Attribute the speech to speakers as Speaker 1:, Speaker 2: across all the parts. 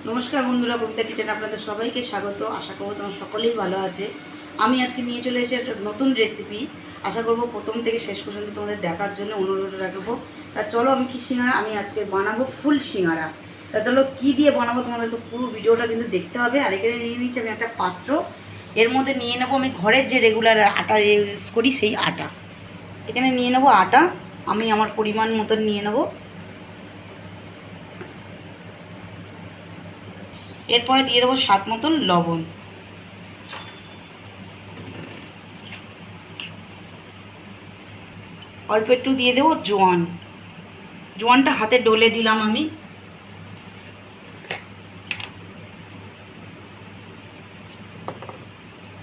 Speaker 1: নমস্কার বন্ধুরা, কবিতা কিচেনে আপনাদের সবাইকে স্বাগত। আশা করব তোমরা সকলেই ভালো আছে। আমি আজকে নিয়ে চলে এসেছি একটা নতুন রেসিপি। আশা করব প্রথম থেকে শেষ পর্যন্ত তোমাদের দেখার জন্য অনুরোধ রাখবো। তা চলো, আমি কি সিঙ্গারা আমি আজকে বানাবো, ফুল সিঙ্গারা। তা চলো কী দিয়ে বানাবো তোমাদের তো পুরো ভিডিওটা কিন্তু দেখতে হবে। আর এখানে নিয়ে নিচ্ছি আমি একটা পাত্র, এর মধ্যে নিয়ে নেবো আমি ঘরের যে রেগুলার আটা ইউজ করি সেই আটা। এখানে নিয়ে নেবো আটা, আমি আমার পরিমাণ মতন নিয়ে নেবো। এরপরে দিয়ে দেবো স্বাদ মতন লবণ। অল্প একটু দিয়ে দেবো জোয়ান। জোয়ানটা হাতে ডলে দিলাম আমি।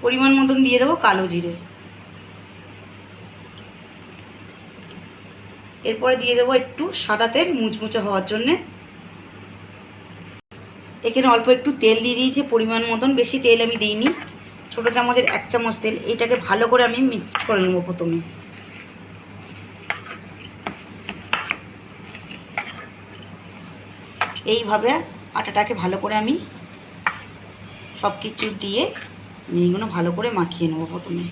Speaker 1: পরিমাণ মতন দিয়ে দেবো কালো জিরে। এরপরে দিয়ে দেবো একটু সাদা তেল মুচমুচে হওয়ার জন্যে। এখানে অল্প একটু তেল দিয়ে দিয়েছি পরিমাণ মতন, বেশি তেল আমি দিইনি, ছোটো চামচের 1 চামচ তেল। এইটাকে ভালো করে আমি মিক্স করে নেবো প্রথমে। এইভাবে আটাটাকে ভালো করে আমি সব কিছু দিয়ে এইগুলো ভালো করে মাখিয়ে নেবো প্রথমে।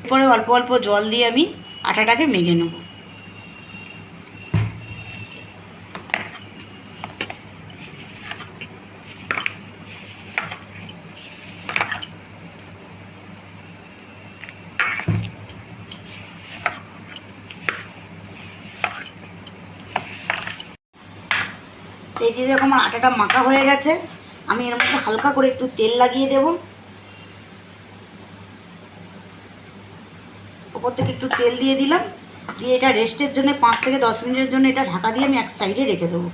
Speaker 1: এরপরে অল্প অল্প জল দিয়ে আমি আটাটাকে মেখে নেব। এই যে দেখো আমার আটাটা মাখা হয়ে গেছে, আমি এর মধ্যে হালকা করে একটু তেল লাগিয়ে দেব। ওপর থেকে একটু তেল দিয়ে দিলাম, দিয়ে এটা রেস্টের জন্য 5 থেকে 10 মিনিটের জন্য এটা ঢাকা দিয়ে আমি এক সাইডে রেখে দেবো।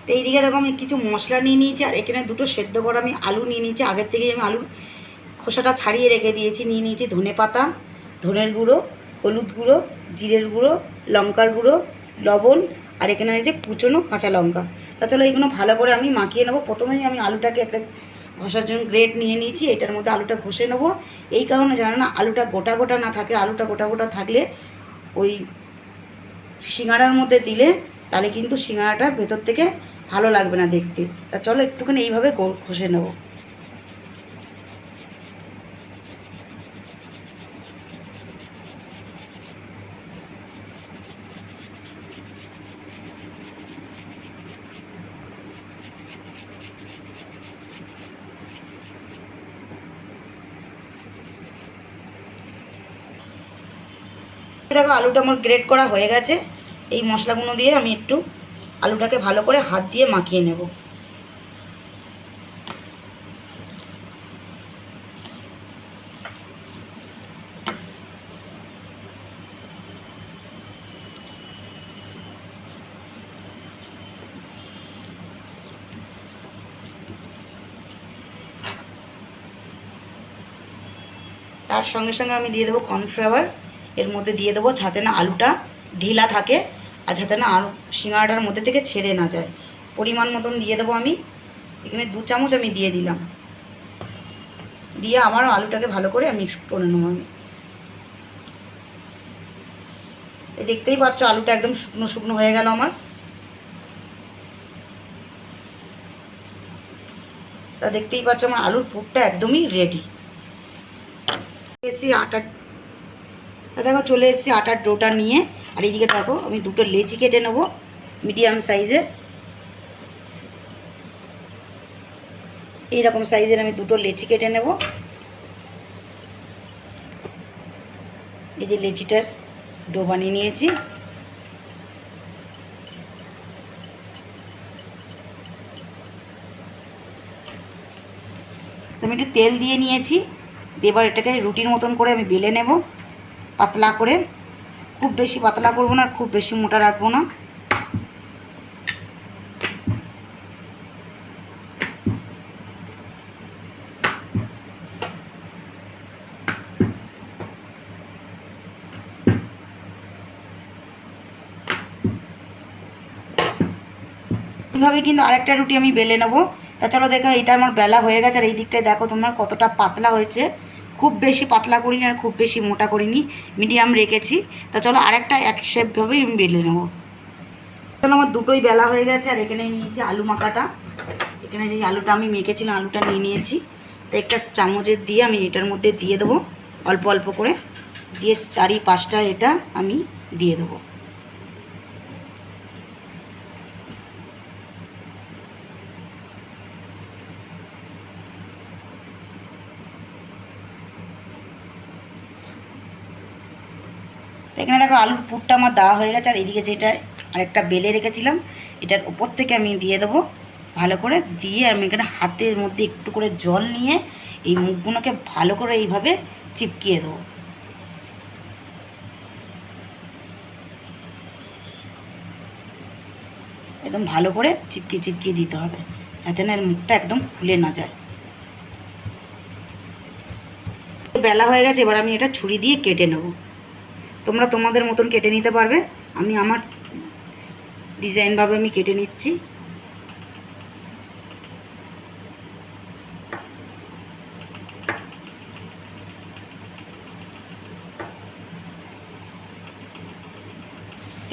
Speaker 1: তো এইদিকে দেখো আমি কিছু মশলা নিয়ে নিয়েছি, আর এখানে দুটো সেদ্ধ করা আমি আলু নিয়ে নিয়েছি। আগের থেকেই আমি আলুর খোসাটা ছাড়িয়ে রেখে দিয়েছি। নিয়ে নিয়েছি ধনে পাতা, ধনের গুঁড়ো, হলুদ গুঁড়ো, জিরের গুঁড়ো, লঙ্কার গুঁড়ো, লবণ, আর এখানে রয়েছে কুচনো কাঁচা লঙ্কা। তা চলো এইগুলো ভালো করে আমি মাখিয়ে নেবো। প্রথমেই আমি আলুটাকে একটা ঘষার জন্য গ্রেট নিয়ে নিয়েছি, এটার মধ্যে আলুটা ঘষে নেবো। এই কারণে জানো না, আলুটা গোটা গোটা না থাকে, আলুটা গোটা গোটা থাকলে ওই সিঙ্গাড়ার মধ্যে দিলে তাহলে কিন্তু সিঙ্গাড়াটা ভেতর থেকে ভালো লাগবে না দেখতে। তা চলো একটুখানি এইভাবে ঘষে নেবো। দেখো আলুটা আমার গ্রেট করা হয়ে গেছে। এই মশলাগুলো দিয়ে আমি একটু আলুটাকে ভালো করে হাত দিয়ে মাখিয়ে নেব। তার সঙ্গে সঙ্গে আমি দিয়ে দেবো কর্নফ্লাওয়ার। এর মধ্যে দিয়ে দেবো যাতে না আলুটা ঢিলা থাকে, আর যাতে না আলু সিঙ্গাড়াটার মধ্যে থেকে ছেড়ে না যায়। পরিমাণ মতন দিয়ে দেবো আমি, এখানে 2 চামচ আমি দিয়ে দিলাম। দিয়ে আমার আলুটাকে ভালো করে মিক্স করে নেবো আমি। এই দেখতেই পাচ্ছ আলুটা একদম শুকনো শুকনো হয়ে গেল আমার। তা দেখতেই পাচ্ছ আমার আলুর পুরটা একদমই রেডি। এসি আটা দেখো চলে এসেছি আটার ডোটা নিয়ে। আর এইদিকে দেখো আমি দুটো লেচি কেটে নেবো মিডিয়াম সাইজের। এইরকম সাইজের আমি দুটো লেচি কেটে নেব। এই যে লেচিটার ডো বানিয়ে নিয়েছি। আমি একটু তেল দিয়ে নিয়েছি, এবার এটাকে রুটির মতন করে আমি বেলে নেব পাতলা করে। খুব বেশি পাতলা করব না, খুব বেশি মোটা রাখবো না। এইভাবে কিন্তু আরেকটা রুটি আমি বেলে নেবো। তা চলো দেখো এটা আমার বেলা হয়ে গেছে। আর এই দিকটায় দেখো তোমার কতটা পাতলা হয়েছে, খুব খুব বেশি পাতলা করিনি আর খুব বেশি মোটা করিনি, মিডিয়াম রেখেছি। তা চলো আরেকটা এক শেপভাবেই আমি বেলে নেবো। চলো আমার দুটোই বেলা হয়ে গেছে। আর এখানে নিয়েছি আলু মাখাটা, এখানে যে আলুটা আমি মেখেছিলাম আলুটা নিয়ে নিয়েছি। তো একটা চামচের দিয়ে আমি এটার মধ্যে দিয়ে দেবো, অল্প অল্প করে দিয়ে 4-5টা এটা আমি দিয়ে দেবো। এখানে দেখো আলুর পুরটা আমার দেওয়া হয়ে গেছে। আর এদিকে যেটা আরেকটা বেলে রেখেছিলাম এটার উপর থেকে আমি দিয়ে দেবো ভালো করে। দিয়ে আমি এখানে হাতের মধ্যে একটু করে জল নিয়ে এই মুখগুলোকে ভালো করে এইভাবে চিপকিয়ে দেবো। একদম ভালো করে চিপকিয়ে চিপকিয়ে দিতে হবে যাতে না এর মুখটা একদম খুলে না যায়। বেলা হয়ে গেছে, এবার আমি এটা ছুরি দিয়ে কেটে নেব। তোমরা তোমাদের মতন কেটে নিতে পারবে, আমি আমার ডিজাইনভাবে আমি কেটে নিচ্ছি।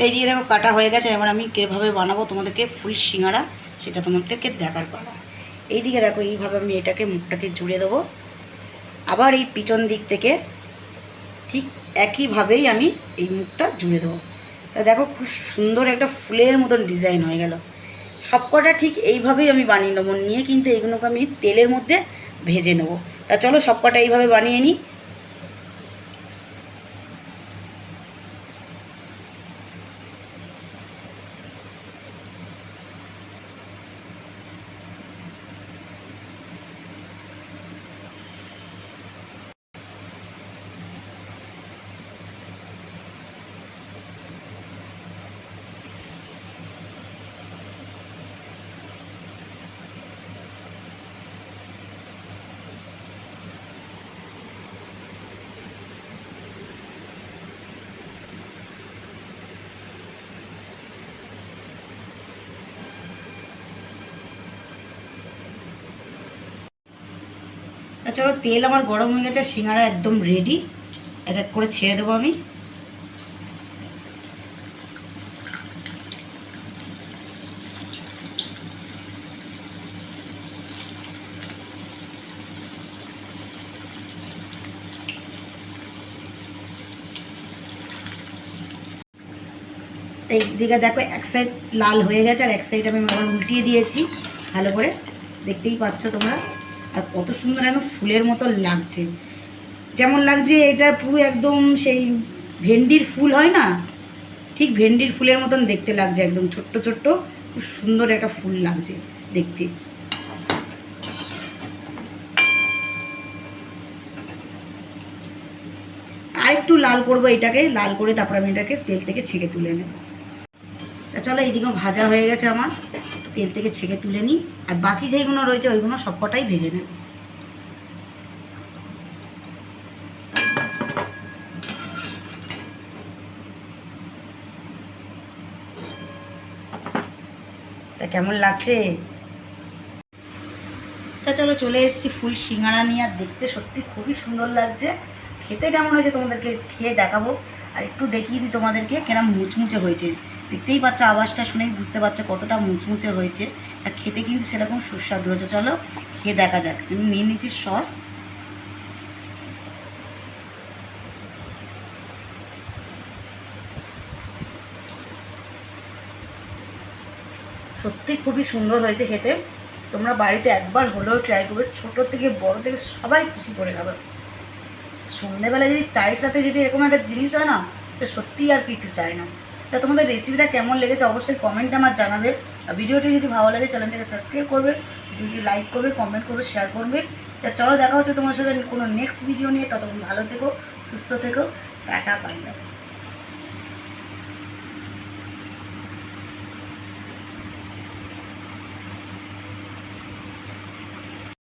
Speaker 1: এই দিয়ে দেখো কাটা হয়ে গেছে। এবার আমি কীভাবে বানাবো তোমাদেরকে ফুল সিঙ্গারা সেটা তোমাদেরকে দেখার পালা। এইদিকে দেখো এইভাবে আমি এটাকে মুখটাকে জুড়ে দেবো, আবার এই পিছন দিক থেকে ঠিক একইভাবেই আমি এই মুখটা জুড়ে দেবো। তা দেখো খুব সুন্দর একটা ফুলের মতন ডিজাইন হয়ে গেল। সবকটা ঠিক এইভাবেই আমি বানিয়ে নেবো, নিয়ে কিন্তু এইগুলোকে আমি তেলের মধ্যে ভেজে নেবো। তা চলো সবকটা এইভাবে বানিয়ে নিই। তা চলো তেল আমার গরম হয়ে গেছে, সিঙ্গারা একদম রেডি। এক এক করে ছেড়ে দেবো আমি। এই দিকে দেখো এক সাইড লাল হয়ে গেছে আর এক সাইড আমি আবার উল্টিয়ে দিয়েছি ভালো করে, দেখতেই পাচ্ছ তোমরা। আর কত সুন্দর একদম ফুলের মতো লাগছে, যেমন লাগছে এটা পুরো একদম সেই ভেন্ডির ফুল হয় না, ঠিক ভেন্ডির ফুলের মতন দেখতে লাগছে, একদম ছোট্ট ছোট্ট খুব সুন্দর একটা ফুল লাগছে দেখতে। আর একটু লাল করবো এটাকে, লাল করে তারপর আমি এটাকে তেল থেকে ছেঁকে তুলে নেব। চলো এইদিকেও ভাজা হয়ে গেছে আমার, তেল থেকে ছেঁকে তুলে নিই। আর বাকি যেইগুলো রয়েছে ওইগুলো সবকটাই ভেজে নেব। তা কেমন লাগছে? তা চলো চলে এসেছি ফুল সিঙ্গারা নিয়ে। আর দেখতে সত্যি খুবই সুন্দর লাগছে, খেতে কেমন হয়েছে তোমাদেরকে খেয়ে দেখাবো। আর একটু দেখিয়ে দিই তোমাদেরকে কেরম মুচমুচে হয়েছে। দেখতেই পাচ্ছ, আওয়াজটা শুনেই বুঝতে পারছো কতটা মুচমুচে হয়েছে। আর খেতে কিন্তু সেরকম সুস্বাদু হয়েছে। চলো খেয়ে দেখা যাক। আমি নিয়ে নিচ্ছি সস। সত্যি খুবই সুন্দর হয়েছে খেতে। তোমরা বাড়িতে একবার হলেও ট্রাই করবে, ছোটো থেকে বড় থেকে সবাই খুশি করে খাবে। সন্ধ্যেবেলা যদি চায়ের সাথে যদি এরকম একটা জিনিস হয় না, তো সত্যিই আর কিছু চাই না। তা তোমাদের রেসিপিটা কেমন লেগেছে অবশ্যই কমেন্টে আমার জানাবে। আর ভিডিওটি যদি ভালো লাগে চ্যানেলটাকে সাবস্ক্রাইব করবে, ভিডিওটি লাইক করবে, কমেন্ট করবে, শেয়ার করবে। তা চলো দেখা হচ্ছে তোমার সাথে কোনো নেক্সট ভিডিও নিয়ে। ততক্ষণ ভালো থেকো, সুস্থ থেকো, টাটা, বাই বাই।